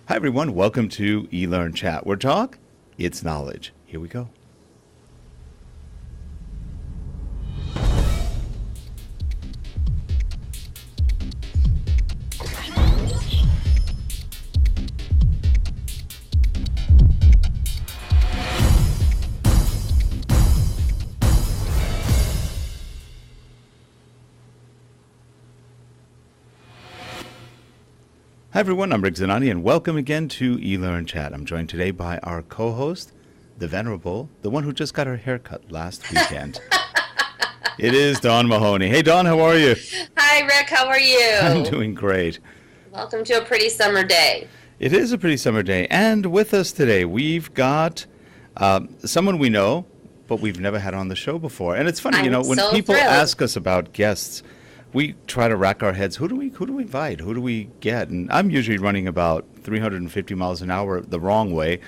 Hi, everyone. Welcome to eLearnChat. Where talk, it's knowledge. Here we go. Hi, everyone. I'm Rick Zanotti, and welcome again to eLearnChat. I'm joined today by our co-host, the venerable, the one who just got her haircut last weekend. It is Dawn Mahoney. Hey, Dawn, how are you? Hi, Rick. How are you? I'm doing great. Welcome to a pretty summer day. It is a pretty summer day, and with us today, we've got someone we know, but we've never had on the show before. And it's funny, when so people thrilled. ask us about guests, we try to rack our heads. Who do we invite? Who do we get? And I'm usually running about 350 miles an hour the wrong way,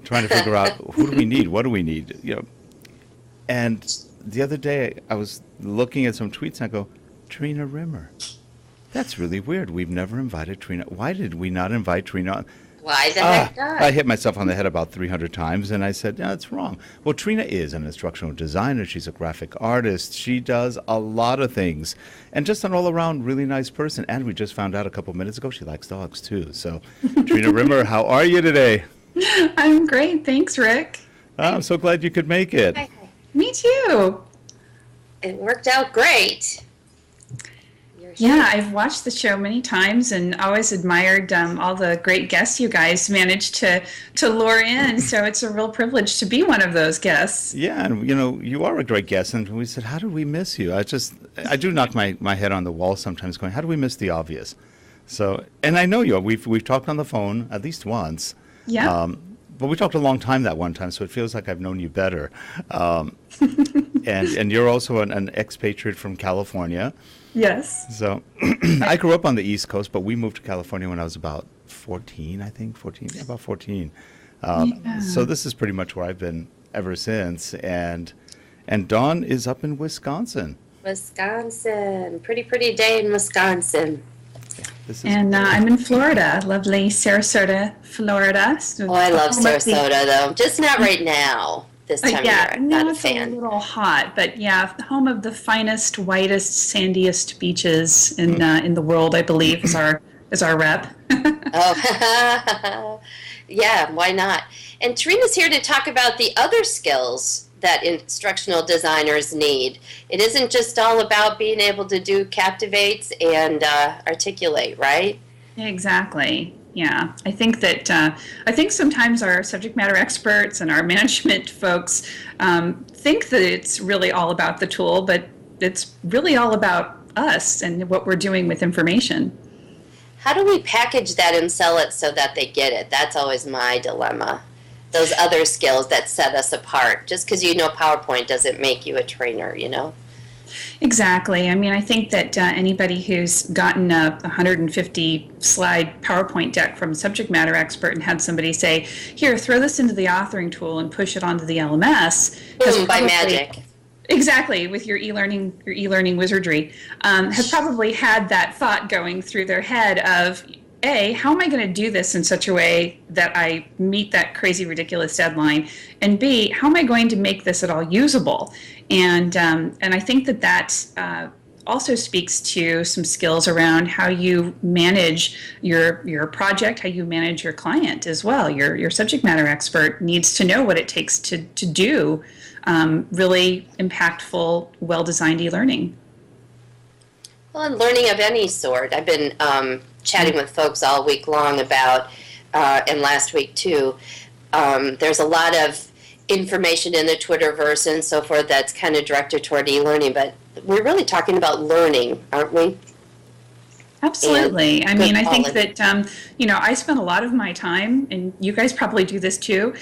trying to figure out who do we need? What do we need? And the other day I was looking at some tweets and I go, Trina Rimmer. That's really weird. We've never invited Trina. Why did we not invite Trina? Why the heck not? I hit myself on the head about 300 times, and I said, no, that's wrong. Well, Trina is an instructional designer. She's a graphic artist. She does a lot of things, and just an all-around really nice person. And we just found out a couple minutes ago she likes dogs, too. So, Trina Rimmer, how are you today? I'm great. Thanks, Rick. I'm so glad you could make it. Hi. Me too. It worked out great. Yeah, I've watched the show many times and always admired all the great guests you guys managed to lure in. So it's a real privilege to be one of those guests. Yeah, and you are a great guest. And we said, how did we miss you? I do knock my head on the wall sometimes going, how do we miss the obvious? So, and I know you. We've talked on the phone at least once. Yeah. But we talked a long time that one time, so it feels like I've known you better. And you're also an expatriate from California. Yes. So I grew up on the East Coast, but we moved to California when I was about 14, I think, about 14. So this is pretty much where I've been ever since. And Dawn is up in Wisconsin. Wisconsin. Pretty day in Wisconsin. And I'm in Florida, lovely Sarasota, Florida. Oh, I love Sarasota, though. Just not right now. This time of year, I'm not a fan. It's a little hot, but yeah, the home of the finest, whitest, sandiest beaches in the world, I believe, is our rep. Oh, yeah, why not? And Trina's here to talk about the other skills that instructional designers need. It isn't just all about being able to do captivates and articulate, right? Exactly. Yeah, I think sometimes our subject matter experts and our management folks think that it's really all about the tool, but it's really all about us and what we're doing with information. How do we package that and sell it so that they get it? That's always my dilemma. Those other skills that set us apart. Just because you know PowerPoint doesn't make you a trainer, Exactly. I mean, I think that anybody who's gotten a 150 slide PowerPoint deck from a subject matter expert and had somebody say, here, throw this into the authoring tool and push it onto the LMS. Boom, by magic. Exactly, with your e-learning wizardry, has probably had that thought going through their head of, A, how am I going to do this in such a way that I meet that crazy, ridiculous deadline? And B, how am I going to make this at all usable? And I think that also speaks to some skills around how you manage your project, how you manage your client as well. Your subject matter expert needs to know what it takes to do really impactful, well-designed e-learning. Well, and learning of any sort. I've been chatting with folks all week long about, and last week too, there's a lot of information in the Twitterverse and so forth that's kind of directed toward e-learning, but we're really talking about learning, aren't we? Absolutely. I mean, I think that, I spend a lot of my time, and you guys probably do this too,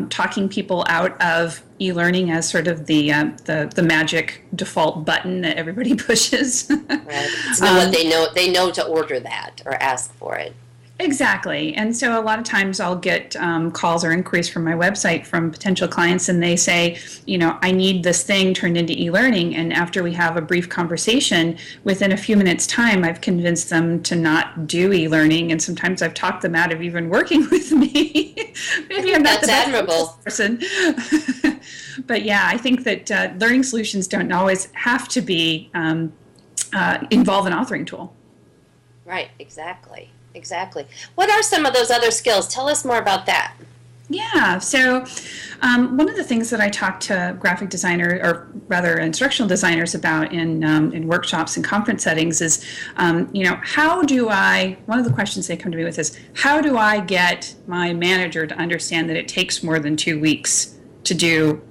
talking people out of e-learning as sort of the magic default button that everybody pushes. Right. It's not what they know. They know to order that or ask for it. Exactly. And so a lot of times I'll get calls or inquiries from my website from potential clients, and they say, I need this thing turned into e-learning. And after we have a brief conversation, within a few minutes' time, I've convinced them to not do e-learning. And sometimes I've talked them out of even working with me. Maybe I'm not the best admirable person. But yeah, I think that learning solutions don't always have to be involve an authoring tool. Right, exactly. Exactly. What are some of those other skills? Tell us more about that. Yeah, so one of the things that I talk to graphic designers, or rather instructional designers, about in workshops and conference settings is, how do I, one of the questions they come to me with is, how do I get my manager to understand that it takes more than 2 weeks to do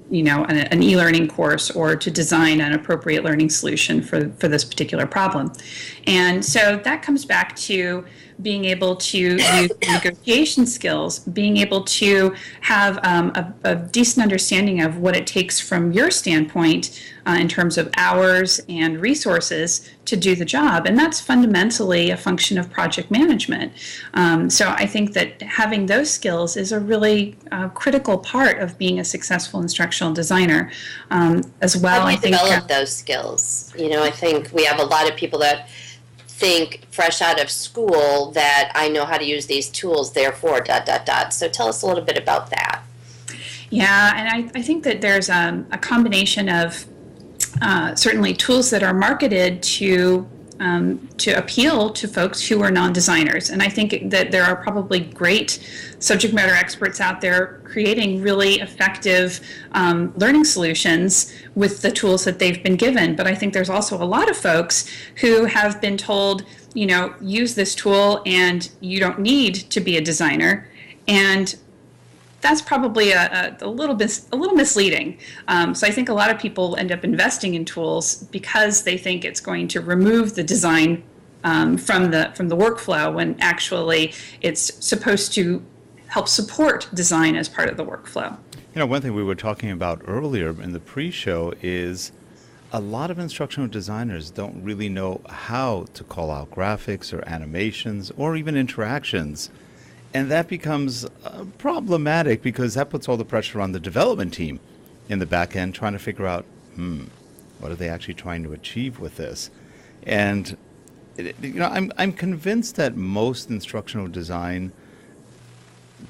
an e-learning course or to design an appropriate learning solution for this particular problem? And so that comes back to being able to use negotiation skills, being able to have a decent understanding of what it takes from your standpoint in terms of hours and resources to do the job. And that's fundamentally a function of project management. So I think that having those skills is a really critical part of being a successful instructional designer. As well, How do you I think develop those skills? I think we have a lot of people that think fresh out of school that I know how to use these tools, therefore, ... So tell us a little bit about that. Yeah, and I think that there's a combination of certainly tools that are marketed to appeal to folks who are non-designers. And I think that there are probably great subject matter experts out there creating really effective learning solutions with the tools that they've been given. But I think there's also a lot of folks who have been told, use this tool and you don't need to be a designer. And that's probably a little misleading. So I think a lot of people end up investing in tools because they think it's going to remove the design from the workflow, when actually it's supposed to help support design as part of the workflow. One thing we were talking about earlier in the pre-show is a lot of instructional designers don't really know how to call out graphics or animations or even interactions. And that becomes problematic because that puts all the pressure on the development team in the back end trying to figure out, what are they actually trying to achieve with this? And I'm convinced that most instructional design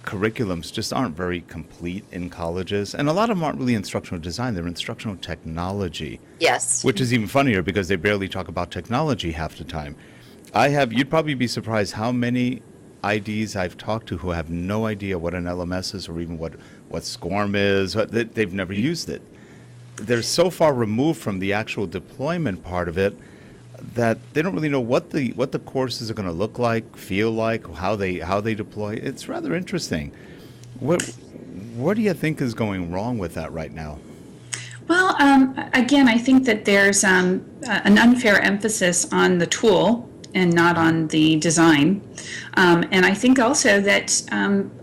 curriculums just aren't very complete in colleges, and a lot of them aren't really instructional design, they're instructional technology. Yes. Which is even funnier because they barely talk about technology half the time. You'd probably be surprised how many IDs I've talked to who have no idea what an LMS is or even what SCORM is. They've never used it. They're so far removed from the actual deployment part of it that they don't really know what the courses are going to look like, feel like, how they deploy. It's rather interesting. What do you think is going wrong with that right now? Well, again, I think that there's an unfair emphasis on the tool and not on the design. And I think also that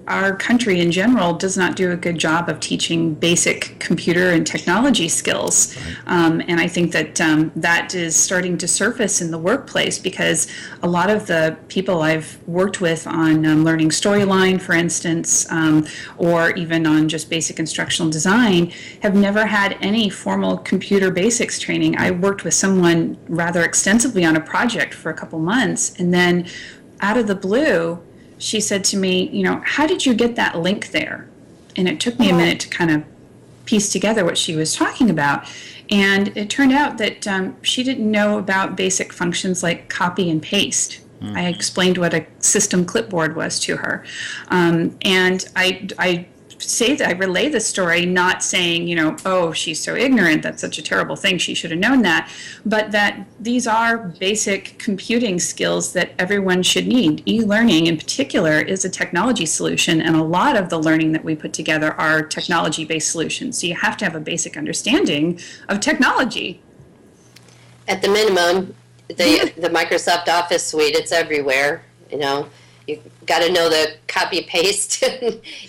our country in general does not do a good job of teaching basic computer and technology skills. And I think that that is starting to surface in the workplace because a lot of the people I've worked with on learning Storyline, for instance, or even on just basic instructional design, have never had any formal computer basics training. I worked with someone rather extensively on a project for a couple months, and then out of the blue, she said to me, how did you get that link there? And it took me a minute to kind of piece together what she was talking about. And it turned out that she didn't know about basic functions like copy and paste. I explained what a system clipboard was to her. And I say that I relay the story, not saying, oh, she's so ignorant, that's such a terrible thing, she should have known that, but that these are basic computing skills that everyone should need. E-learning in particular is a technology solution, and a lot of the learning that we put together are technology-based solutions. So you have to have a basic understanding of technology. At the minimum, the Microsoft Office suite, it's everywhere, You got to know the copy paste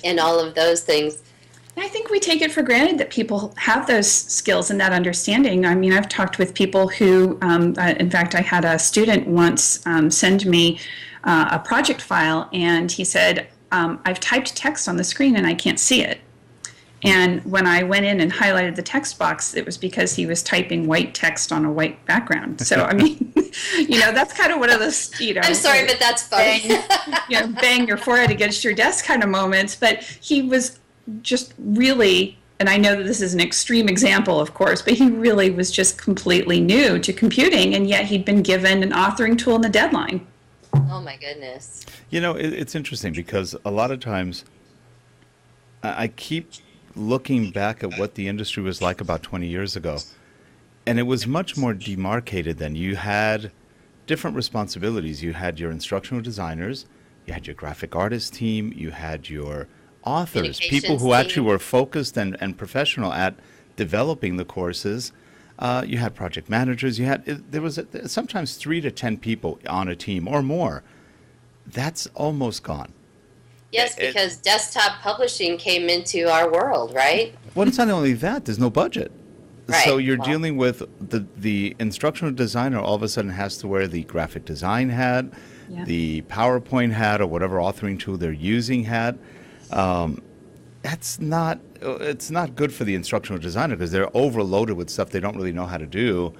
and all of those things. I think we take it for granted that people have those skills and that understanding. I mean, I've talked with people who, in fact, I had a student once send me a project file, and he said, I've typed text on the screen and I can't see it. And when I went in and highlighted the text box, it was because he was typing white text on a white background. So, I mean, that's kind of one of those, I'm sorry, but that's funny. Bang your forehead against your desk kind of moments. But he was just really, and I know that this is an extreme example, of course, but he really was just completely new to computing, and yet he'd been given an authoring tool and a deadline. Oh, my goodness. It's interesting because a lot of times I keep looking back at what the industry was like about 20 years ago, and it was much more demarcated then. You had different responsibilities. You had your instructional designers, you had your graphic artist team, you had your authors, people who actually were focused and professional at developing the courses. You had project managers. There was sometimes 3 to 10 people on a team or more. That's almost gone. Yes, because desktop publishing came into our world, right? Well, it's not only that, there's no budget. Right. So you're dealing with the instructional designer all of a sudden has to wear the graphic design hat, the PowerPoint hat, or whatever authoring tool they're using hat. It's not good for the instructional designer because they're overloaded with stuff they don't really know how to do.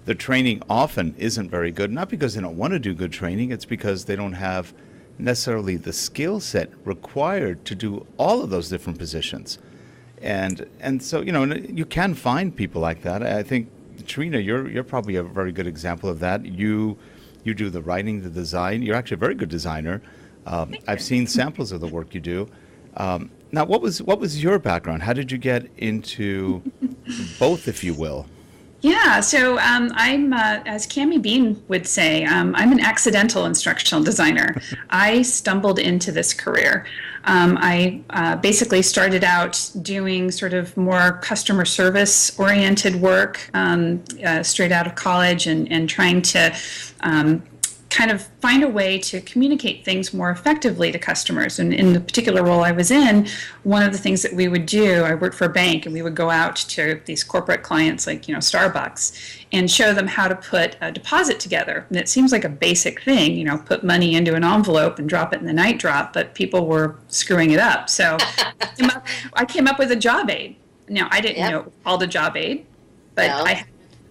The training often isn't very good, not because they don't want to do good training, it's because they don't have necessarily the skill set required to do all of those different positions. And so, you can find people like that. I think, Trina, you're probably a very good example of that. You do the writing, the design. You're actually a very good designer. I've seen samples of the work you do. Now, what was your background? How did you get into both, if you will? Yeah, so I'm, as Cammie Bean would say, I'm an accidental instructional designer. I stumbled into this career. I basically started out doing sort of more customer service oriented work straight out of college and trying to kind of find a way to communicate things more effectively to customers. And in the particular role I was in, one of the things that we would do, I worked for a bank, and we would go out to these corporate clients like, Starbucks, and show them how to put a deposit together. And it seems like a basic thing, put money into an envelope and drop it in the night drop, but people were screwing it up. So I came up with a job aid. Now, I didn't know it was called a job aid, but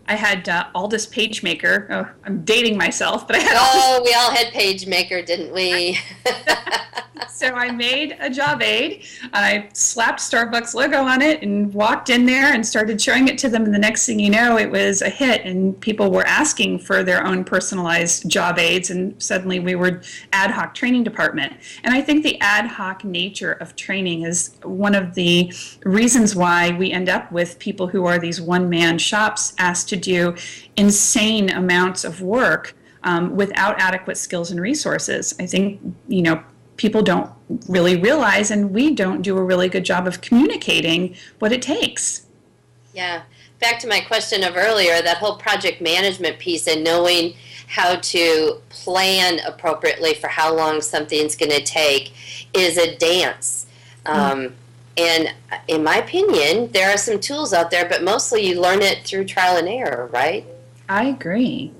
I had Aldous PageMaker. Oh, I'm dating myself, but I had. We all had PageMaker, didn't we? So I made a job aid. I slapped Starbucks logo on it and walked in there and started showing it to them. And the next thing you know, it was a hit, and people were asking for their own personalized job aids. And suddenly we were ad hoc training department. And I think the ad hoc nature of training is one of the reasons why we end up with people who are these one-man shops asked to do insane amounts of work without adequate skills and resources. I think, people don't really realize, and we don't do a really good job of communicating what it takes. Yeah. Back to my question of earlier, that whole project management piece and knowing how to plan appropriately for how long something's going to take is a dance. And in my opinion, there are some tools out there, but mostly you learn it through trial and error, right? I agree.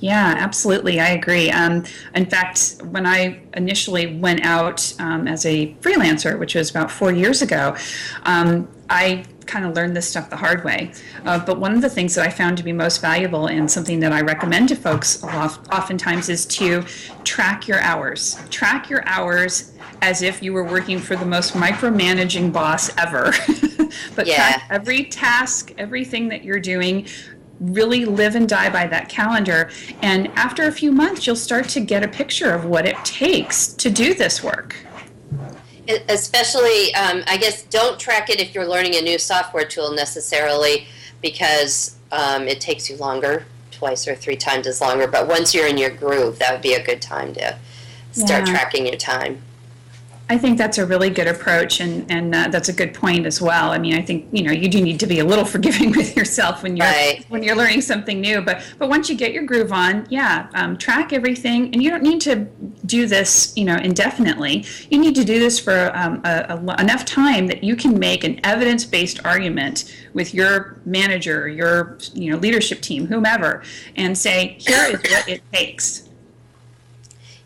Yeah, absolutely. I agree. In fact, when I initially went out as a freelancer, which was about 4 years ago, I kind of learned this stuff the hard way. But one of the things that I found to be most valuable and something that I recommend to folks oftentimes is to track your hours. Track your hours as if you were working for the most micromanaging boss ever. But track every task, everything that you're doing. Really live and die by that calendar. And after a few months, you'll start to get a picture of what it takes to do this work. Especially, I guess, don't track it if you're learning a new software tool necessarily, because it takes you longer, 2 or 3 times as longer. But once you're in your groove, that would be a good time to start tracking your time. I think that's a really good approach, and that's a good point as well. I mean, I think you do need to be a little forgiving with yourself when you're learning something new. But once you get your groove on, track everything, and you don't need to do this indefinitely. You need to do this for enough time that you can make an evidence-based argument with your manager, your leadership team, whomever, and say, here is what it takes.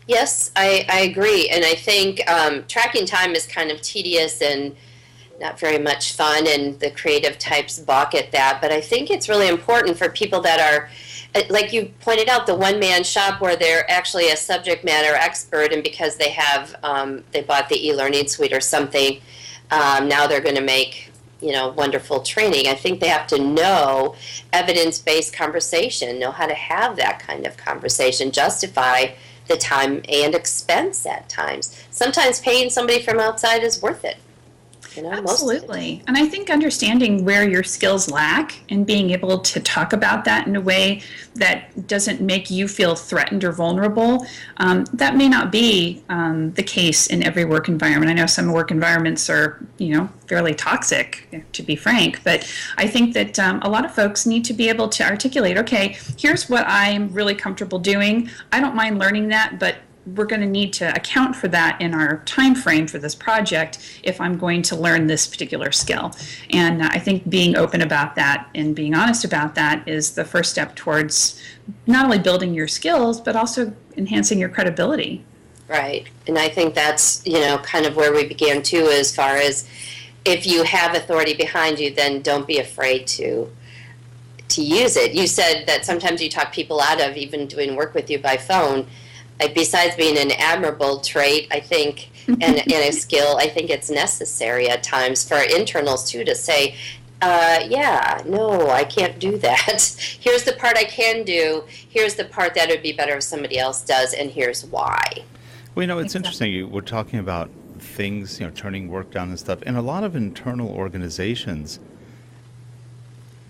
Yes, I agree. And I think tracking time is kind of tedious and not very much fun, and the creative types balk at that. But I think it's really important for people that are, like you pointed out, the one-man shop where they're actually a subject matter expert, and because they have, they bought the e-learning suite or something, now they're going to make, wonderful training. I think they have to know evidence-based conversation, know how to have that kind of conversation, justify the time and expense at times. Sometimes paying somebody from outside is worth it. Absolutely. And I think understanding where your skills lack and being able to talk about that in a way that doesn't make you feel threatened or vulnerable, that may not be the case in every work environment. I know some work environments are, fairly toxic, to be frank, but I think that a lot of folks need to be able to articulate, okay, here's what I'm really comfortable doing. I don't mind learning that, but we're going to need to account for that in our time frame for this project if I'm going to learn this particular skill. And I think being open about that and being honest about that is the first step towards not only building your skills, but also enhancing your credibility. Right. And I think that's, kind of where we began too, as far as if you have authority behind you, then don't be afraid to use it. You said that sometimes you talk people out of even doing work with you by phone. Besides being an admirable trait, I think, and a skill, I think it's necessary at times for our internals too to say, no, I can't do that. Here's the part I can do. Here's the part that would be better if somebody else does, and here's why. Well, it's interesting. We're talking about things, turning work down and stuff. In a lot of internal organizations,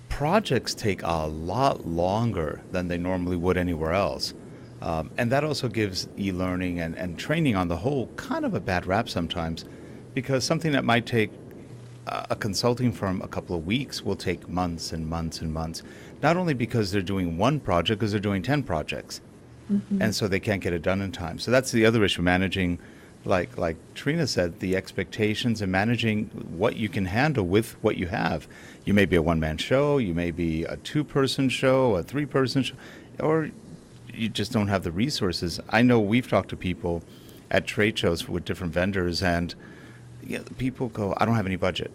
projects take a lot longer than they normally would anywhere else. And that also gives e-learning and training on the whole kind of a bad rap sometimes, because something that might take a consulting firm a couple of weeks will take months and months and months, not only because they're doing one project, because they're doing 10 projects. Mm-hmm. And so they can't get it done in time. So that's the other issue, managing, like Trina said, the expectations and managing what you can handle with what you have. You may be a one-man show, you may be a two-person show, a three-person show, or you just don't have the resources. I know we've talked to people at trade shows with different vendors, and people go, I don't have any budget.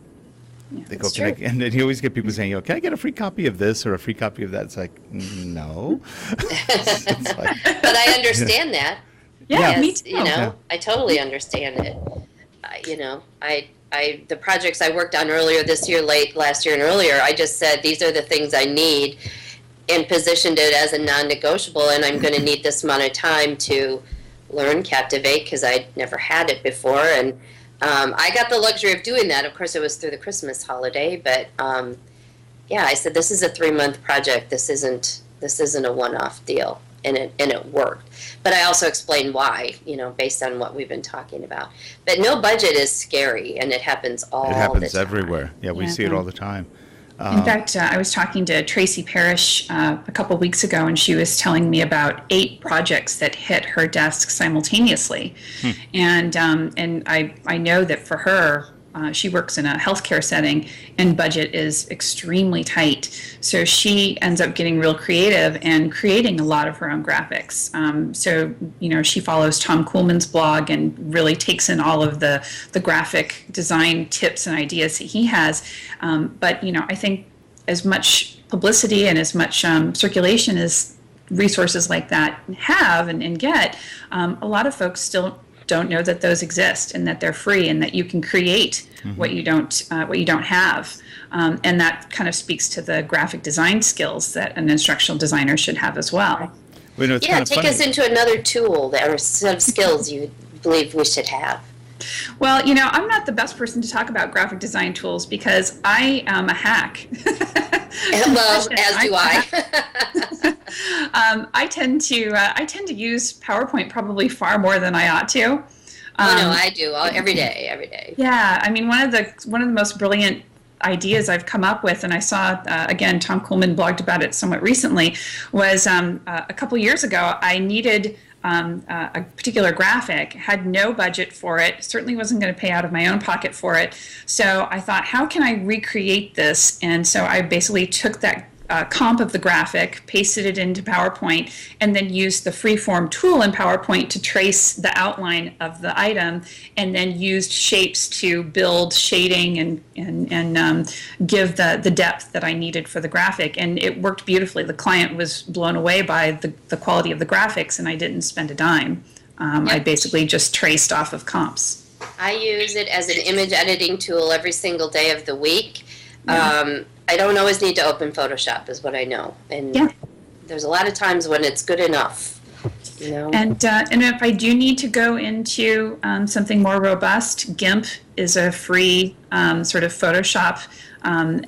Yeah, they go, and then you always get people saying, can I get a free copy of this or a free copy of that? It's like, no. It's like, but I understand that. Yeah, me too. I totally understand it. The projects I worked on earlier this year, late last year and earlier, I just said, these are the things I need, and positioned it as a non-negotiable, and I'm going to need this amount of time to learn Captivate because I'd never had it before, and I got the luxury of doing that. Of course, it was through the Christmas holiday, but I said this is a 3-month project. This isn't a one-off deal, and it worked. But I also explained why, based on what we've been talking about. But no budget is scary, and it happens all the time. It happens everywhere. Yeah, we see it all the time. In fact, I was talking to Tracy Parrish a couple weeks ago, and she was telling me about 8 projects that hit her desk simultaneously. And I know that for her, she works in a healthcare setting, and budget is extremely tight. So she ends up getting real creative and creating a lot of her own graphics. She follows Tom Kuhlman's blog and really takes in all of the graphic design tips and ideas that he has. But I think as much publicity and as much circulation as resources like that have and get, a lot of folks still don't know that those exist and that they're free and that you can create what you don't have, and that kind of speaks to the graphic design skills that an instructional designer should have as well. Take us into another tool or set of skills you believe we should have. Well, I'm not the best person to talk about graphic design tools because I am a hack. Well, as do I. I tend to use PowerPoint probably far more than I ought to. I do every day. Yeah, I mean, one of the most brilliant ideas I've come up with, and I saw again Tom Kuhlman blogged about it somewhat recently, was a couple years ago I needed a particular graphic, had no budget for it, certainly wasn't going to pay out of my own pocket for it. So I thought, how can I recreate this? And so I basically took that comp of the graphic, pasted it into PowerPoint, and then used the freeform tool in PowerPoint to trace the outline of the item, and then used shapes to build shading and give the depth that I needed for the graphic. And it worked beautifully. The client was blown away by the quality of the graphics, and I didn't spend a dime. I basically just traced off of comps. I use it as an image editing tool every single day of the week. Yeah. I don't always need to open Photoshop, is what I know. And there's a lot of times when it's good enough, you know. And if I do need to go into something more robust, GIMP is a free sort of Photoshop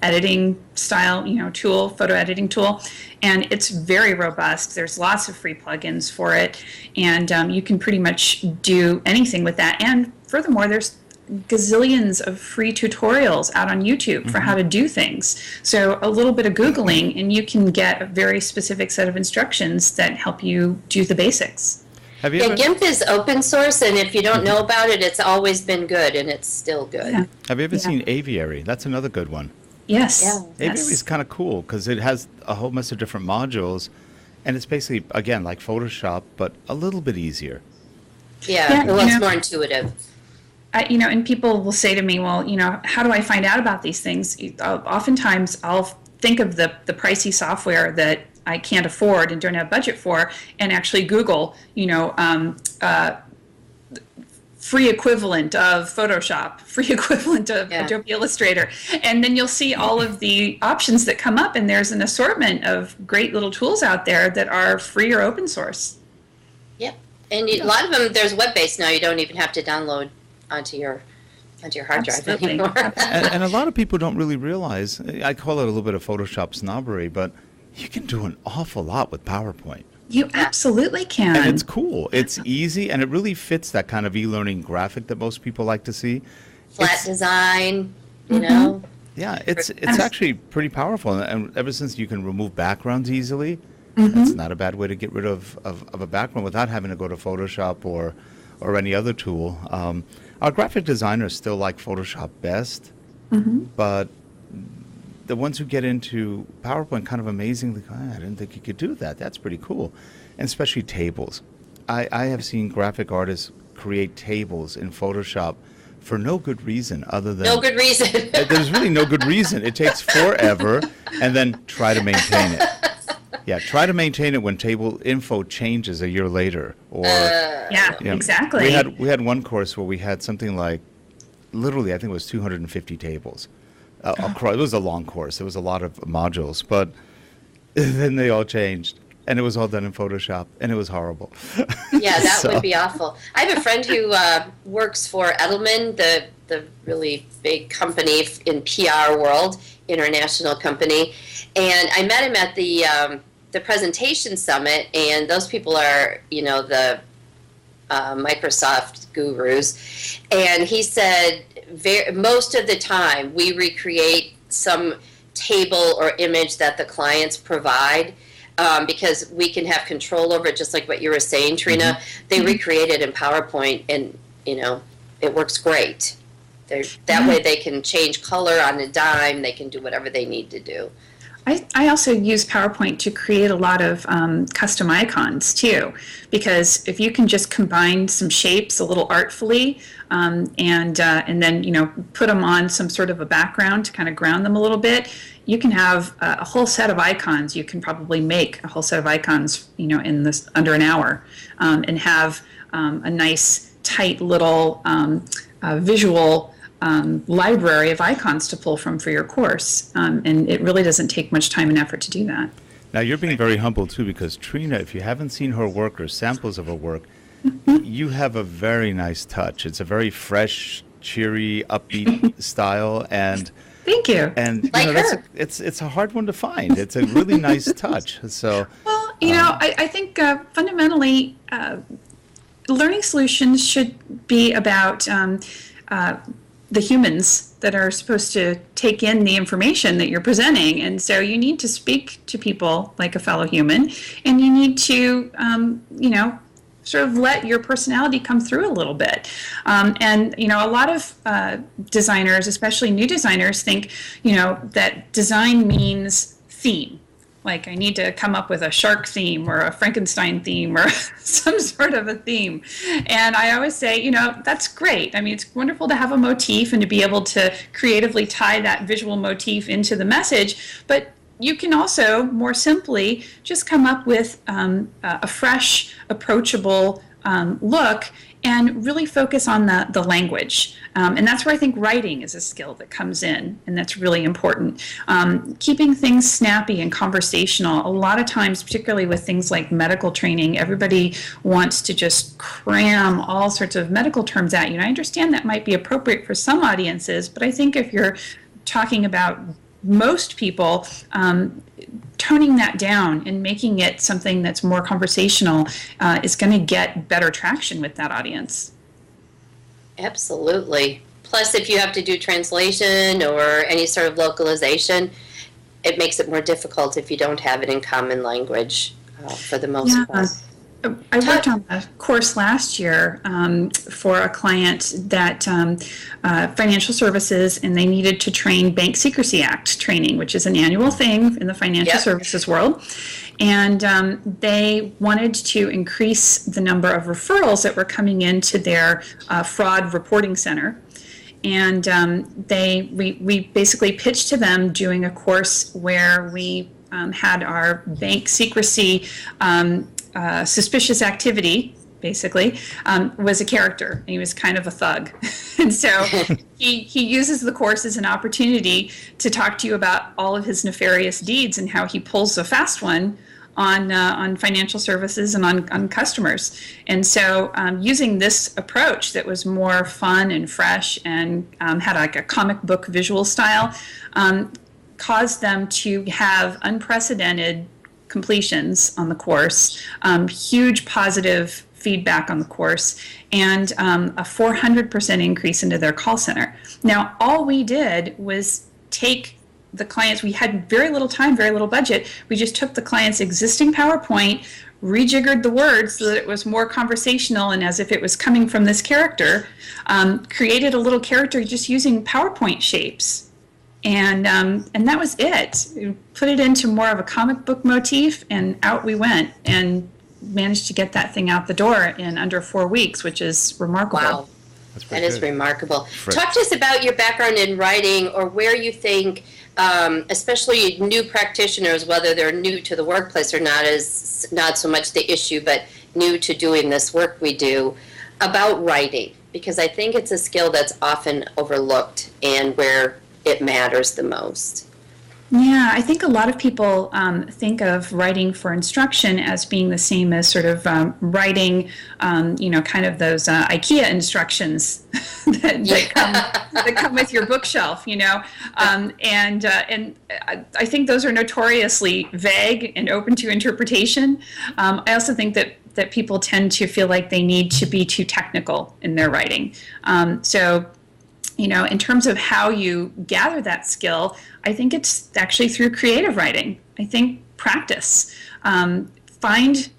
editing style, tool, photo editing tool, and it's very robust. There's lots of free plugins for it, and you can pretty much do anything with that. And furthermore, there's gazillions of free tutorials out on YouTube for how to do things. So a little bit of Googling and you can get a very specific set of instructions that help you do the basics. Have you ever, GIMP is open source, and if you don't know about it, it's always been good, and it's still good. Yeah. have you ever seen Aviary? That's another good one. Yes. Yeah. Aviary is kind of cool because it has a whole mess of different modules, and it's basically, again, like Photoshop, but a little bit easier. Yeah, well, it's more intuitive. And people will say to me, well, how do I find out about these things? Oftentimes I'll think of the pricey software that I can't afford and don't have budget for, and actually Google, free equivalent of Photoshop, free equivalent of Adobe Illustrator. And then you'll see all of the options that come up, and there's an assortment of great little tools out there that are free or open source. Yep. And a lot of them, there's web-based now. You don't even have to download onto your hard drive anymore. And a lot of people don't really realize, I call it a little bit of Photoshop snobbery, but you can do an awful lot with PowerPoint. You absolutely can. And it's cool. It's easy, and it really fits that kind of e-learning graphic that most people like to see. Flat design, you know. Yeah, it's actually pretty powerful. And ever since you can remove backgrounds easily, that's not a bad way to get rid of a background without having to go to Photoshop or any other tool. Our graphic designers still like Photoshop best, but the ones who get into PowerPoint kind of amazingly, I didn't think you could do that. That's pretty cool. And especially tables. I have seen graphic artists create tables in Photoshop for no good reason other than... No good reason. There's really no good reason. It takes forever, and then try to maintain it. Yeah, try to maintain it when table info changes a year later. Or exactly. We had one course where we had something like, literally, I think it was 250 tables. It was a long course. There was a lot of modules, but then they all changed, and it was all done in Photoshop, and it was horrible. Yeah, that would be awful. I have a friend who works for Edelman, the really big company in PR world, international company, and I met him at the presentation summit, and those people are, the Microsoft gurus, and he said most of the time we recreate some table or image that the clients provide, because we can have control over it, just like what you were saying, Trina. They recreate it in PowerPoint, and it works great. That way they can change color on a dime. They can do whatever they need to do. I also use PowerPoint to create a lot of custom icons too, because if you can just combine some shapes a little artfully, and then put them on some sort of a background to kind of ground them a little bit, you can have a whole set of icons. You can probably make a whole set of icons, in this under an hour, and have a nice tight little visual library of icons to pull from for your course, and it really doesn't take much time and effort to do that. Now, you're being very humble, too, because Trina, if you haven't seen her work or samples of her work, you have a very nice touch. It's a very fresh, cheery, upbeat style, and thank you. Like And it's a hard one to find. It's a really nice touch. So, well, I think fundamentally, learning solutions should be about the humans that are supposed to take in the information that you're presenting. And so you need to speak to people like a fellow human, and you need to, sort of let your personality come through a little bit. And a lot of designers, especially new designers, think, that design means theme. Like I need to come up with a shark theme or a Frankenstein theme or some sort of a theme. And I always say, you know, that's great. I mean, it's wonderful to have a motif and to be able to creatively tie that visual motif into the message, but you can also more simply just come up with a fresh, approachable look and really focus on the language. And that's where I think writing is a skill that comes in, and that's really important. Keeping things snappy and conversational. A lot of times, particularly with things like medical training, everybody wants to just cram all sorts of medical terms at you. And I understand that might be appropriate for some audiences, but I think if you're talking about most people, toning that down and making it something that's more conversational is going to get better traction with that audience. Absolutely. Plus, if you have to do translation or any sort of localization, it makes it more difficult if you don't have it in common language for the most part. I worked on a course last year for a client that financial services, and they needed to train Bank Secrecy Act training, which is an annual thing in the financial services world. And they wanted to increase the number of referrals that were coming into their fraud reporting center. And we basically pitched to them doing a course where we had our bank secrecy suspicious activity, basically, was a character, and he was kind of a thug. And so he uses the course as an opportunity to talk to you about all of his nefarious deeds and how he pulls a fast one on financial services and on customers. And so using this approach that was more fun and fresh and had like a comic book visual style caused them to have unprecedented completions on the course, huge positive feedback on the course, and a 400% increase into their call center. Now, all we did was take the clients, we had very little time, very little budget, we just took the client's existing PowerPoint, rejiggered the words so that it was more conversational and as if it was coming from this character, created a little character just using PowerPoint shapes. And that was it. We put it into more of a comic book motif, and out we went, and managed to get that thing out the door in under 4 weeks, which is remarkable. Wow, that is remarkable. Talk to us about your background in writing, or where you think, especially new practitioners, whether they're new to the workplace or not so much the issue, but new to doing this work we do, about writing, because I think it's a skill that's often overlooked and where it matters the most. Yeah, I think a lot of people think of writing for instruction as being the same as sort of writing, kind of those IKEA instructions that come with your bookshelf, and I think those are notoriously vague and open to interpretation. I also think that people tend to feel like they need to be too technical in their writing. In terms of how you gather that skill, I think it's actually through creative writing. I think practice. Find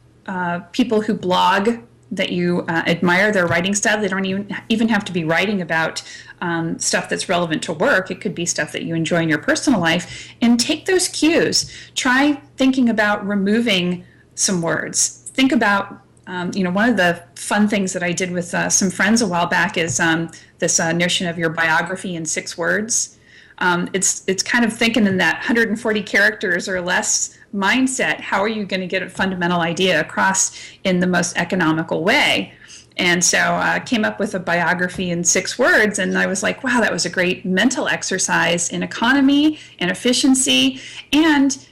people who blog that you admire their writing style. They don't even have to be writing about stuff that's relevant to work. It could be stuff that you enjoy in your personal life. And take those cues. Try thinking about removing some words. Think about one of the fun things that I did with some friends a while back is this notion of your biography in 6 words. It's kind of thinking in that 140 characters or less mindset. How are you going to get a fundamental idea across in the most economical way? And so I came up with a biography in 6 words, and I was like, wow, that was a great mental exercise in economy and efficiency, and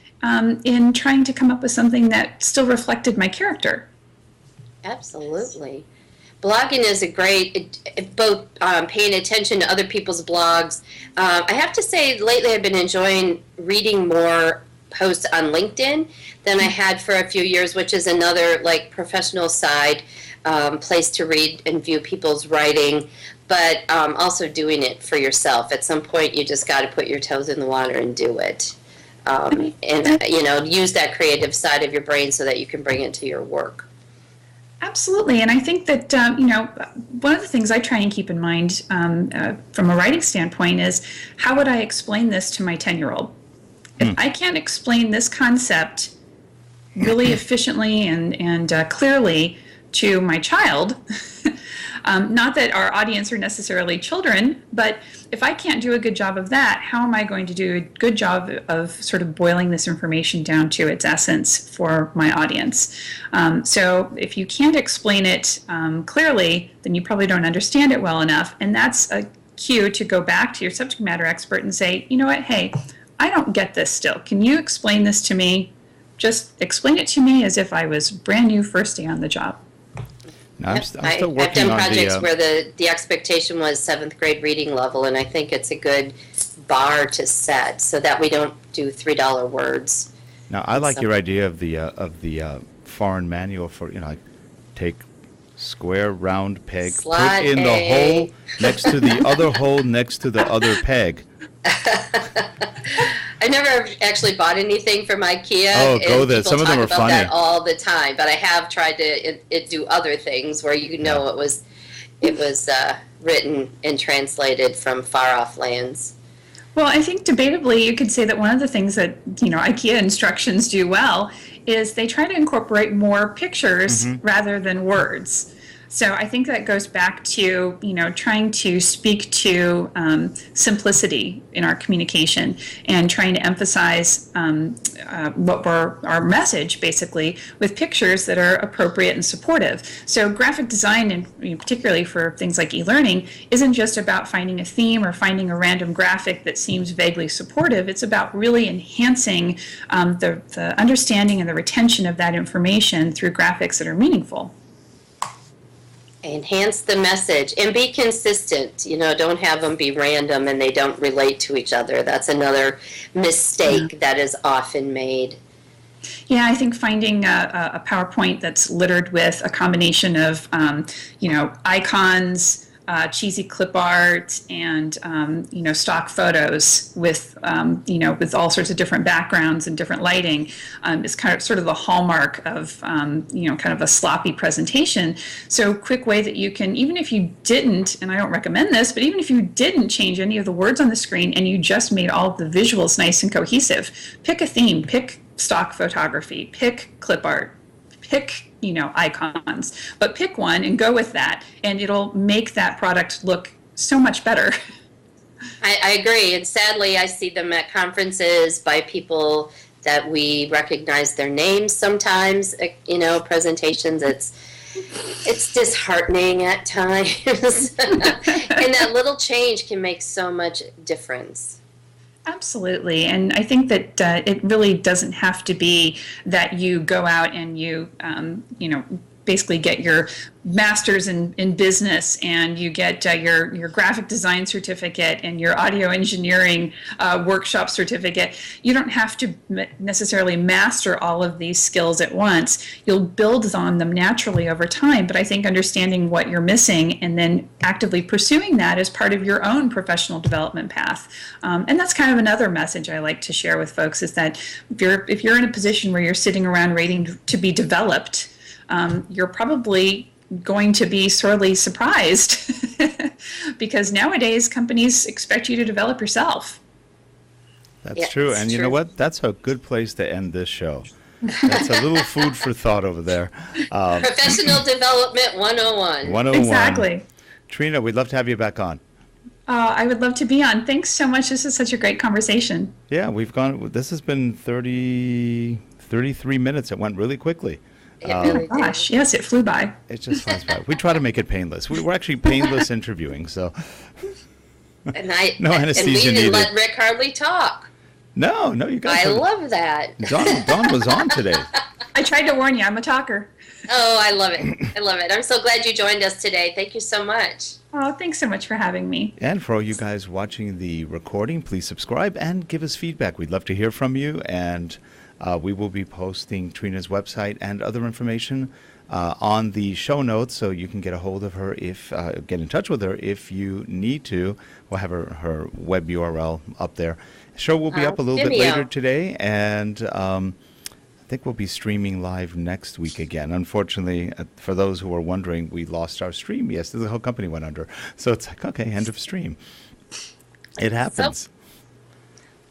in trying to come up with something that still reflected my character. Absolutely. Blogging is a great, both paying attention to other people's blogs. I have to say, lately I've been enjoying reading more posts on LinkedIn than I had for a few years, which is another professional side place to read and view people's writing, but also doing it for yourself. At some point, you just got to put your toes in the water and do it. And use that creative side of your brain so that you can bring it to your work. Absolutely, and I think that one of the things I try and keep in mind from a writing standpoint is, how would I explain this to my 10-year-old? If I can't explain this concept really efficiently and clearly to my child, not that our audience are necessarily children, but if I can't do a good job of that, how am I going to do a good job of sort of boiling this information down to its essence for my audience? So if you can't explain it clearly, then you probably don't understand it well enough. And that's a cue to go back to your subject matter expert and say, you know what, hey, I don't get this still. Can you explain this to me? Just explain it to me as if I was brand new first day on the job. No, I'm still working I've done on projects where the expectation was 7th grade reading level, and I think it's a good bar to set so that we don't do $3 words. Now, I like your idea of the foreign manual for, like, take square round peg, Slot put in the hole next to the other hole next to the other peg. I never actually bought anything from IKEA. Oh, go there. Some of them are about funny. That all the time, but I have tried to do other things where it was written and translated from far off lands. Well, I think debatably you could say that one of the things that IKEA instructions do well is they try to incorporate more pictures rather than words. So I think that goes back to, trying to speak to simplicity in our communication and trying to emphasize our message, basically, with pictures that are appropriate and supportive. So graphic design, and particularly for things like e-learning, isn't just about finding a theme or finding a random graphic that seems vaguely supportive. It's about really enhancing the understanding and the retention of that information through graphics that are meaningful. Enhance the message and be consistent. Don't have them be random and they don't relate to each other. That's another mistake that is often made. Yeah, I think finding a PowerPoint that's littered with a combination of, icons, cheesy clip art, and stock photos with with all sorts of different backgrounds and different lighting is sort of the hallmark of kind of a sloppy presentation. So quick way that you can, even if you didn't, and I don't recommend this, but even if you didn't change any of the words on the screen and you just made all of the visuals nice and cohesive, pick a theme, pick stock photography, pick clip art, pick icons, but pick one and go with that, and it'll make that product look so much better. I agree, and sadly I see them at conferences by people that we recognize their names sometimes, presentations. It's disheartening at times. And that little change can make so much difference. Absolutely. And I think that it really doesn't have to be that you go out and you basically get your master's in business and you get your graphic design certificate and your audio engineering workshop certificate. You don't have to necessarily master all of these skills at once. You'll build on them naturally over time, but I think understanding what you're missing and then actively pursuing that as part of your own professional development path. And that's kind of another message I like to share with folks, is that if you're in a position where you're sitting around waiting to be developed, you're probably going to be sorely surprised because nowadays companies expect you to develop yourself. That's true. And you know what? That's a good place to end this show. That's a little food for thought over there. Professional Development 101. 101. Exactly. Trina, we'd love to have you back on. I would love to be on. Thanks so much. This is such a great conversation. Yeah, this has been 33 minutes. It went really quickly. Really gosh, yes, it flew by. It just flies by. We try to make it painless. We're actually painless interviewing, so and no anesthesia and we didn't needed. let Rick hardly talk. No, you guys. I love that. Dawn was on today. I tried to warn you. I'm a talker. Oh, I love it. I love it. I'm so glad you joined us today. Thank you so much. Oh, thanks so much for having me. And for all you guys watching the recording, please subscribe and give us feedback. We'd love to hear from you, and we will be posting Trina's website and other information on the show notes, so you can get a hold of her get in touch with her if you need to. We'll have her web URL up there. The show will be up a little bit later today, and I think we'll be streaming live next week again. Unfortunately, for those who are wondering, we lost our stream. Yes, the whole company went under. So it's like, okay, end of stream. It happens.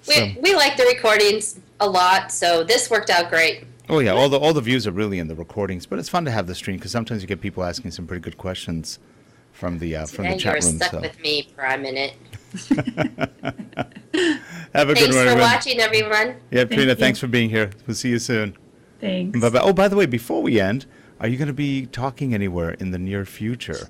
We like the recordings a lot, so this worked out great. Oh yeah, all the views are really in the recordings, but it's fun to have the stream because sometimes you get people asking some pretty good questions from the chat room. You're stuck with me for a minute. Have a good one, Thanks for everyone. watching, everyone. Yeah, Trina, thanks for being here. We'll see you soon. Thanks. Bye-bye. Oh, by the way, before we end, are you going to be talking anywhere in the near future?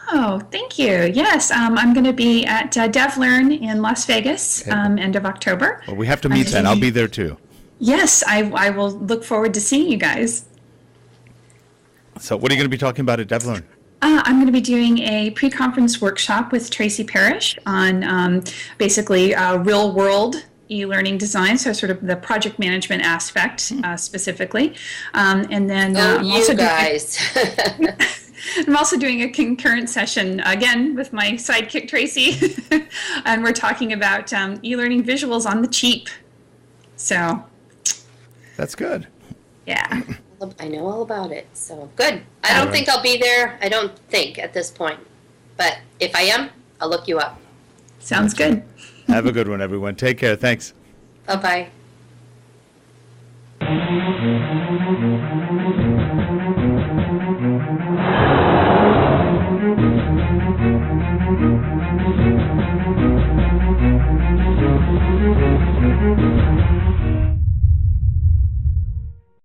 Oh, thank you. Yes, I'm going to be at DevLearn in Las Vegas, end of October. Well, we have to meet then. I'll be there too. Yes, I will look forward to seeing you guys. So what are you going to be talking about at DevLearn? I'm going to be doing a pre-conference workshop with Tracy Parrish on basically real-world e-learning design, so sort of the project management aspect specifically. And then I'm also doing a concurrent session, again, with my sidekick, Tracy, and we're talking about e-learning visuals on the cheap. So. That's good. Yeah. I know all about it, so good. I don't think I'll be there. I don't think at this point. But if I am, I'll look you up. Sounds good. Have a good one, everyone. Take care. Thanks. Bye-bye.